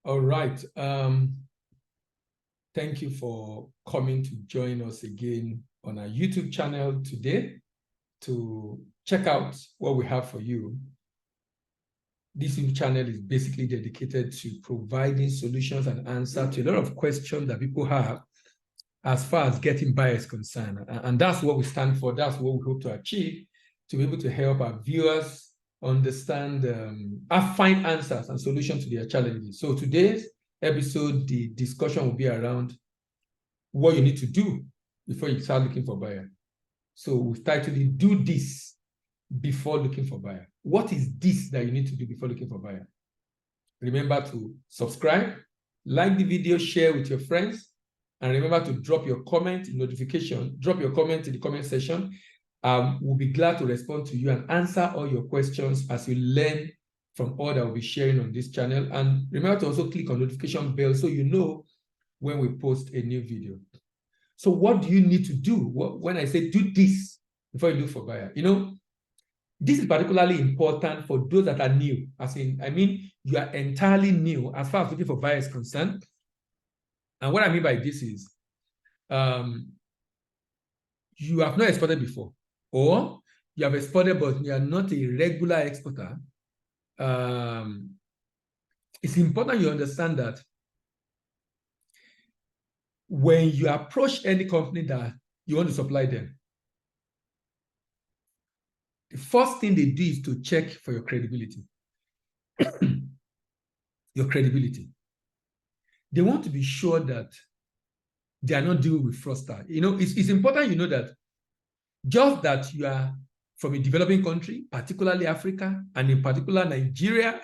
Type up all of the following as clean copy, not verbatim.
All right. Thank you for coming to join us again on our YouTube channel today to check out what we have for you. This YouTube channel is basically dedicated to providing solutions and answers to a lot of questions that people have as far as getting buyer is concerned. And that's what we stand for. That's what we hope to achieve, to be able to help our viewers understand, find answers and solutions to their challenges. So today's episode, the discussion will be around what you need to do before you start looking for buyer. So we've titled it, Do This Before Looking for Buyer. What is this that you need to do before looking for buyer? Remember to subscribe, like the video, share with your friends, and remember to drop your comment in notification, drop your comment in the comment section. We'll be glad to respond to you and answer all your questions as you learn from all that we'll be sharing on this channel. And remember to also click on notification bell so you know when we post a new video. So what do you need to do? When I say do this before you look for buyer, this is particularly important for those that are new. I mean, you are entirely new as far as looking for buyer is concerned. And what I mean by this is, you have not exported before, or you have exported, but you are not a regular exporter. It's important you understand that when you approach any company that you want to supply them, the first thing they do is to check for your credibility. Your credibility. They want to be sure that they are not dealing with fraudster. It's important you know that just that you are from a developing country, particularly Africa, and in particular Nigeria,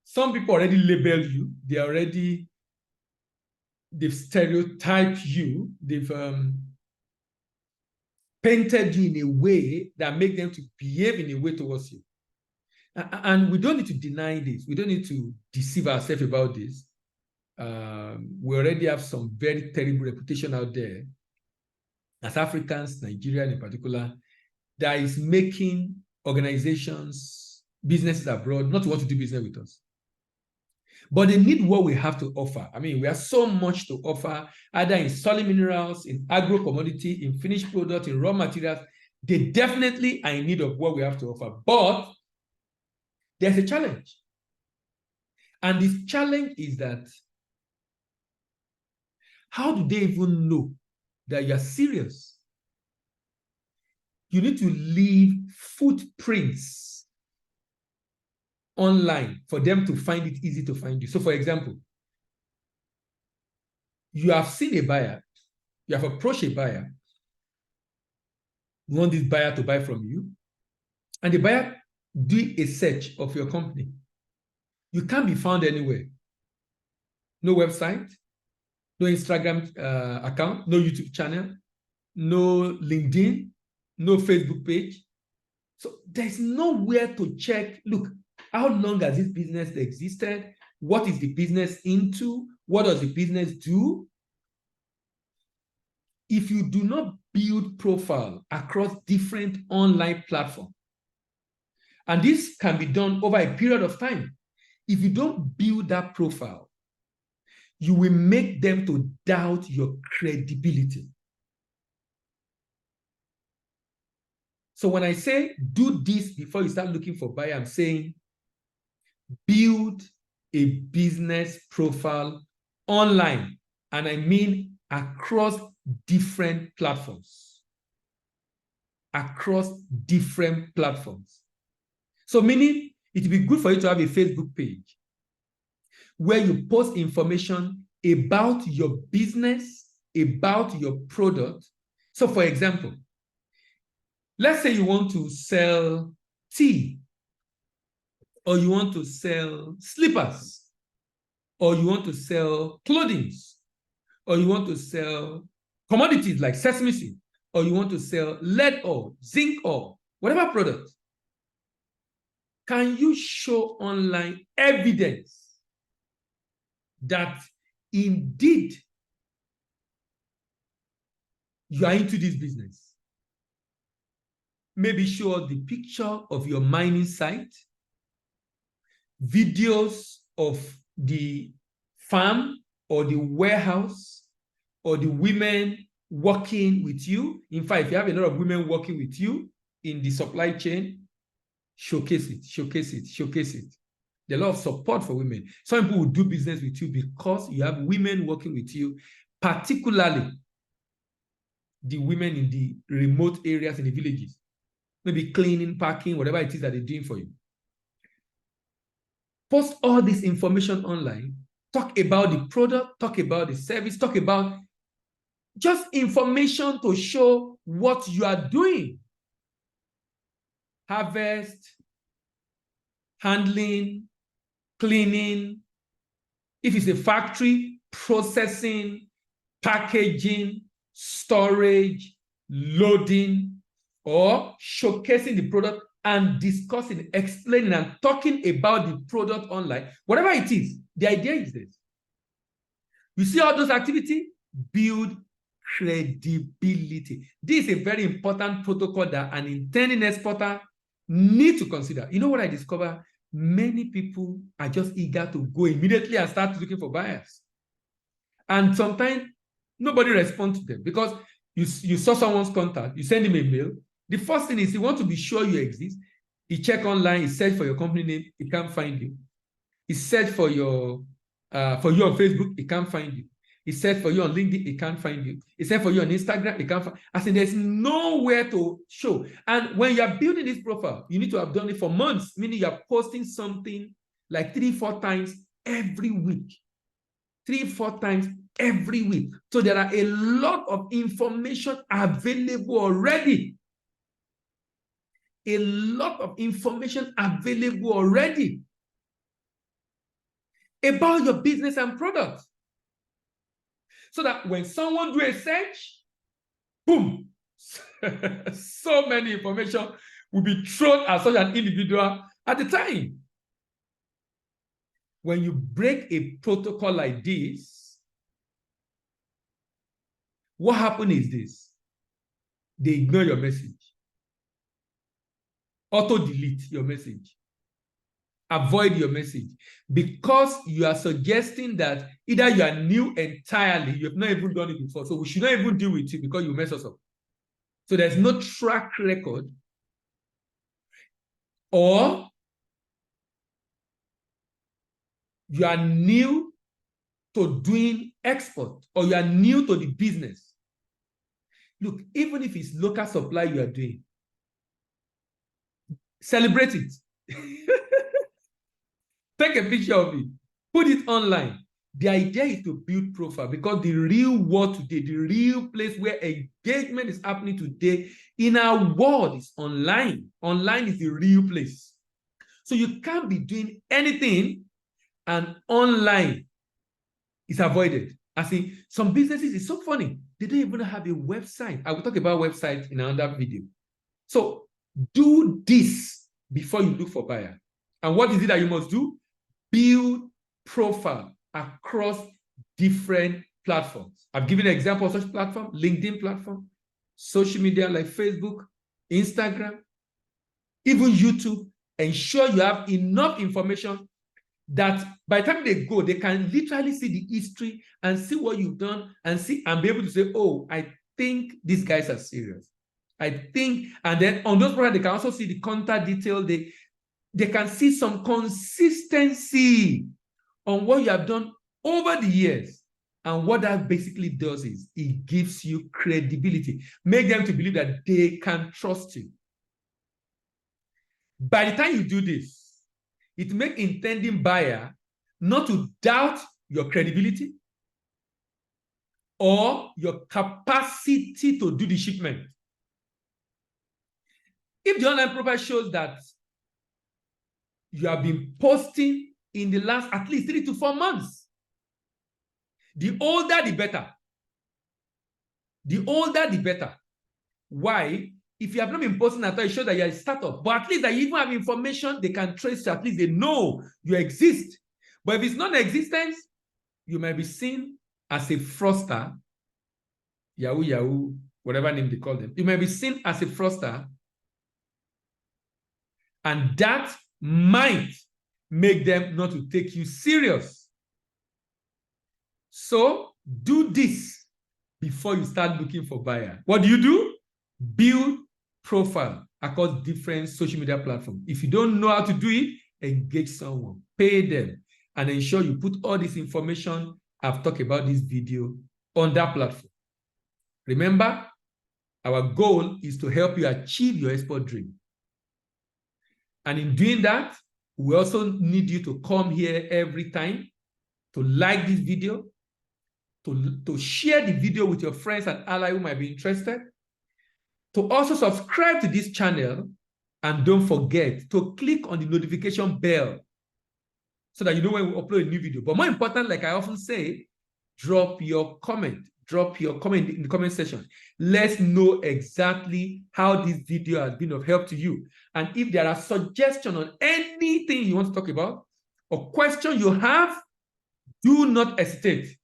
some people already label you. They've stereotyped you. They've painted you in a way that makes them to behave in a way towards you. And we don't need to deny this. We don't need to deceive ourselves about this. We already have some very terrible reputation out there as Africans, Nigerian in particular, that is making organizations, businesses abroad, not want to do business with us. But they need what we have to offer. I mean, we have so much to offer, either in solid minerals, in agro commodity, in finished product, in raw materials. They definitely are in need of what we have to offer. But there's a challenge. And this challenge is that, how do they even know that you're serious? You need to leave footprints online for them to find it easy to find you. So for example, you have seen a buyer, you have approached a buyer, you want this buyer to buy from you, and the buyer do a search of your company. You can't be found anywhere. No website, no Instagram account, no YouTube channel, no LinkedIn, no Facebook page. So there's nowhere to check, look, how long has this business existed? What is the business into? What does the business do? If you do not build profile across different online platforms, and this can be done over a period of time, if you don't build that profile, you will make them to doubt your credibility. So when I say do this before you start looking for buyer, I'm saying build a business profile online. And I mean across different platforms. Across different platforms. So meaning it would be good for you to have a Facebook page where you post information about your business, about your product. So for example, let's say you want to sell tea, or you want to sell slippers, or you want to sell clothing, or you want to sell commodities like sesame seed, or you want to sell lead ore, zinc ore, whatever product. Can you show online evidence that indeed you are into this business? Maybe show us the picture of your mining site, videos of the farm or the warehouse or the women working with you. In fact, if you have a lot of women working with you in the supply chain, showcase it, showcase it, showcase it. There's a lot of support for women. Some people will do business with you because you have women working with you, particularly the women in the remote areas in the villages. Maybe cleaning, packing, whatever it is that they're doing for you. Post all this information online. Talk about the product, talk about the service, talk about just information to show what you are doing. Harvest, handling, cleaning. If it's a factory, processing, packaging, storage, loading, or showcasing the product and discussing, explaining, and talking about the product online, whatever it is, the idea is this. You see all those activities? Build credibility. This is a very important protocol that an intending exporter needs to consider. You know what I discovered? Many people are just eager to go immediately and start looking for buyers. And sometimes nobody responds to them because you saw someone's contact, you send him a mail. The first thing is he wants to be sure you exist. He check online, he search for your company name, he can't find you. He search for you on Facebook, he can't find you. He search for you on LinkedIn, he can't find you. He search for you on Instagram, he can't find. As in, there's nowhere to show. And when you are building this profile, you need to have done it for months, meaning you are posting something like 3-4 times every week. 3-4 times every week. So there are a lot of information available already. A lot of information available already about your business and product. So that when someone do a search, boom, so many information will be thrown at such an individual at the time. When you break a protocol like this, what happens is this: they ignore your message. Auto-delete your message. Avoid your message. Because you are suggesting that either you are new entirely, you have not even done it before, so we should not even deal with you because you mess us up. So there's no track record, or you are new to doing export, or you are new to the business. Look, even if it's local supply you are doing, celebrate it. Take a picture of it. Put it online. The idea is to build profile, because the real world today, the real place where engagement is happening today in our world is online. Online is the real place. So you can't be doing anything and online is avoided. I see some businesses, it's so funny. They don't even have a website. I will talk about websites in another video. So do this before you look for buyer. And what is it that you must do? Build profile across different platforms. I've given an example of such platform: LinkedIn platform, social media like Facebook, Instagram, even YouTube. Ensure you have enough information that by the time they go, they can literally see the history and see what you've done and see and be able to say, oh, I think these guys are serious. I think, and then on those products, they can also see the contact detail. They can see some consistency on what you have done over the years. And what that basically does is it gives you credibility. Make them to believe that they can trust you. By the time you do this, it makes intending buyer not to doubt your credibility or your capacity to do the shipment. If the online profile shows that you have been posting in the last at least 3 to 4 months, the older the better. The older the better. Why? If you have not been posting at all, it shows that you're a startup. But at least that you even have information they can trace you. At least they know you exist. But if it's non-existence, you might be seen as a fraudster, Yahoo, whatever name they call them. You might be seen as a fraudster, and that might make them not to take you serious. So do this before you start looking for buyer. What do? Build profile across different social media platforms. If you don't know how to do it, engage someone, pay them, and ensure you put all this information I've talked about this video on that platform. Remember, our goal is to help you achieve your export dream. And in doing that, we also need you to come here every time, to like this video, to share the video with your friends and allies who might be interested, to also subscribe to this channel, and don't forget to click on the notification bell so that you know when we upload a new video. But more important, like I often say, drop your comment. Drop your comment in the comment section. Let's know exactly how this video has been of help to you. And if there are suggestions on anything you want to talk about or question you have, do not hesitate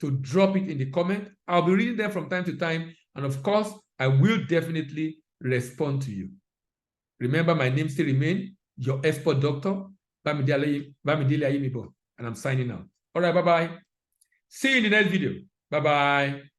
to drop it in the comment. I'll be reading them from time to time. And of course, I will definitely respond to you. Remember, my name still remains your export doctor, Bamidele Ayimibo, and I'm signing out. All right, bye-bye. See you in the next video. Bye-bye.